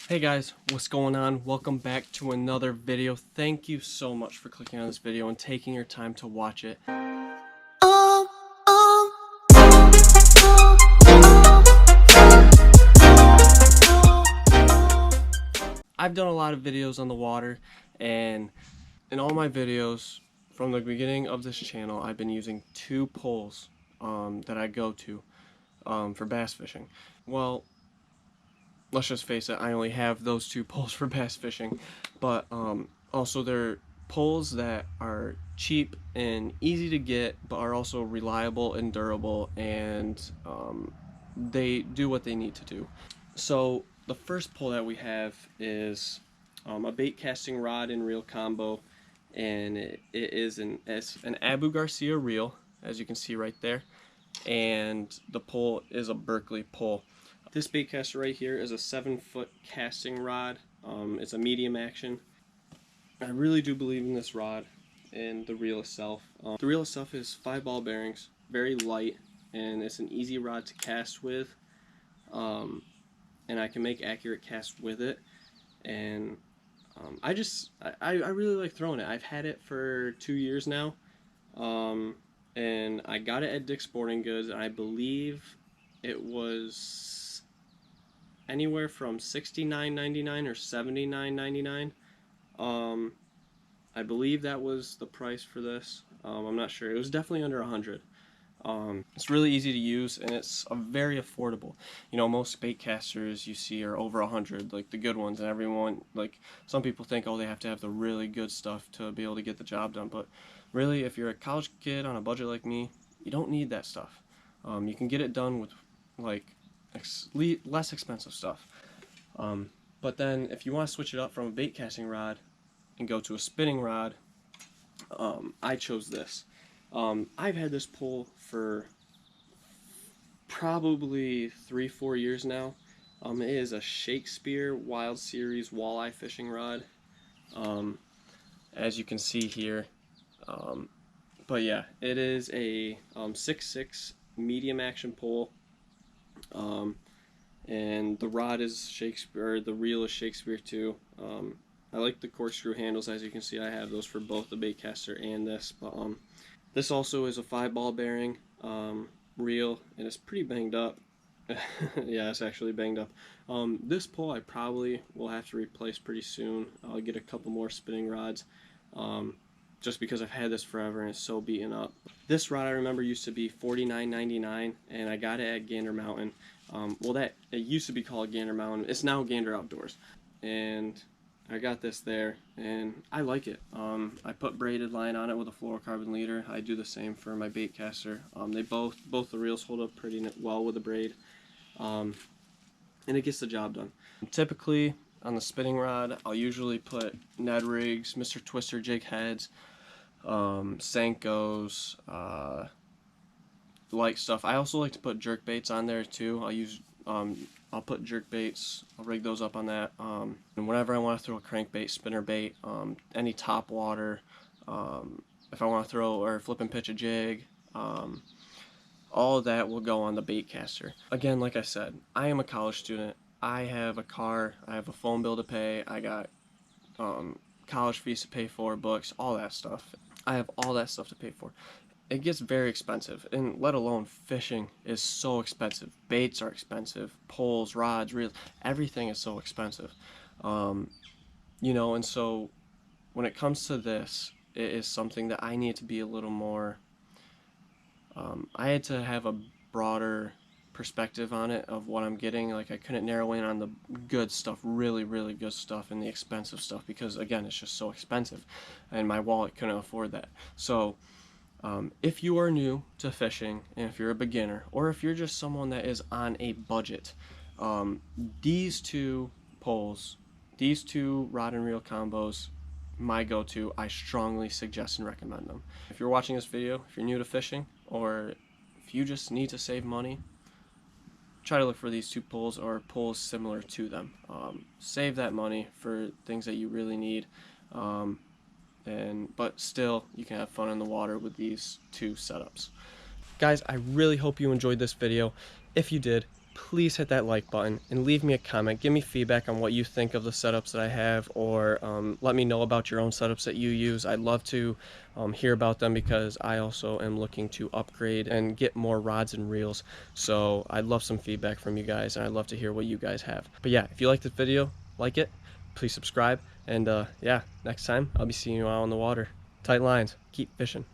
Hey guys, what's going on? Welcome back to another video. Thank you so much for clicking on this video and taking your time to watch it. I've done a lot of videos on the water, and in all my videos from the beginning of this channel, I've been using two poles that I go to for bass fishing. Well, let's just face it, I only have those two poles for bass fishing, but also they're poles that are cheap and easy to get, but are also reliable and durable, and they do what they need to do. So the first pole that we have is a bait casting rod and reel combo, and it's an Abu Garcia reel, as you can see right there, and the pole is a Berkley pole. This bait caster right here is a 7-foot casting rod. It's a medium action. I really do believe in this rod and the reel itself. The reel itself is 5 ball bearings, very light, and it's an easy rod to cast with. And I can make accurate casts with it. And I really like throwing it. I've had it for 2 years now. And I got it at Dick's Sporting Goods, and I believe it was anywhere from $69.99 or $79.99. I believe that was the price for this. I'm not sure. It was definitely under 100. It's really easy to use, and it's very affordable. You know, most bait casters you see are over 100, like the good ones, and everyone, like, some people think, oh, they have to have the really good stuff to be able to get the job done, but really, if you're a college kid on a budget like me, you don't need that stuff. You can get it done with, like, less expensive stuff. But then, if you want to switch it up from a bait casting rod and go to a spinning rod, I chose this. I've had this pole for probably 3-4 years now. It is a Shakespeare Wild Series walleye fishing rod, as you can see here. But yeah, it is a 6'6" medium action pole, and the rod is Shakespeare, the reel is Shakespeare too. I like the corkscrew handles. As you can see, I have those for both the baitcaster and this. But this also is a 5 ball bearing reel, and it's pretty banged up. Yeah, it's actually banged up. This pole I probably will have to replace pretty soon. I'll get a couple more spinning rods, just because I've had this forever and it's so beaten up. This rod I remember used to be $49.99, and I got it at Gander Mountain. Well, it used to be called Gander Mountain. It's now Gander Outdoors, and I got this there, and I like it. I put braided line on it with a fluorocarbon leader. I do the same for my bait caster. They both the reels hold up pretty well with the braid, and it gets the job done. Typically on the spinning rod, I'll usually put Ned rigs, Mr. Twister jig heads, Senkos, light stuff. I also like to put jerk baits on there too. I'll put jerk baits, I'll rig those up on that, and whenever I want to throw a crankbait, spinner bait, any top water, if I want to throw or flip and pitch a jig, all of that will go on the bait caster. Again, like I said, I am a college student. I have a car, I have a phone bill to pay, I got college fees to pay for, books, all that stuff. I have all that stuff to pay for. It gets very expensive, and let alone fishing is so expensive. Baits are expensive, poles, rods, reels, everything is so expensive. You know, and so when it comes to this, it is something that I need to be a little more, I had to have a broader perspective on it of what I'm getting. Like, I couldn't narrow in on the good stuff, really, really good stuff, and the expensive stuff, because again, it's just so expensive, and my wallet couldn't afford that. So if you are new to fishing, and if you're a beginner, or if you're just someone that is on a budget, these two poles, these two rod and reel combos, my go-to. I strongly suggest and recommend them. If you're watching this video, if you're new to fishing, or if you just need to save money, try to look for these two poles or poles similar to them. Save that money for things that you really need. But still, you can have fun in the water with these two setups. Guys, I really hope you enjoyed this video. If you did, please hit that like button and leave me a comment. Give me feedback on what you think of the setups that I have, or let me know about your own setups that you use. I'd love to hear about them, because I also am looking to upgrade and get more rods and reels. So I'd love some feedback from you guys, and I'd love to hear what you guys have. But yeah, if you like this video, like it, please subscribe, and yeah, next time I'll be seeing you out on the water. Tight lines, keep fishing.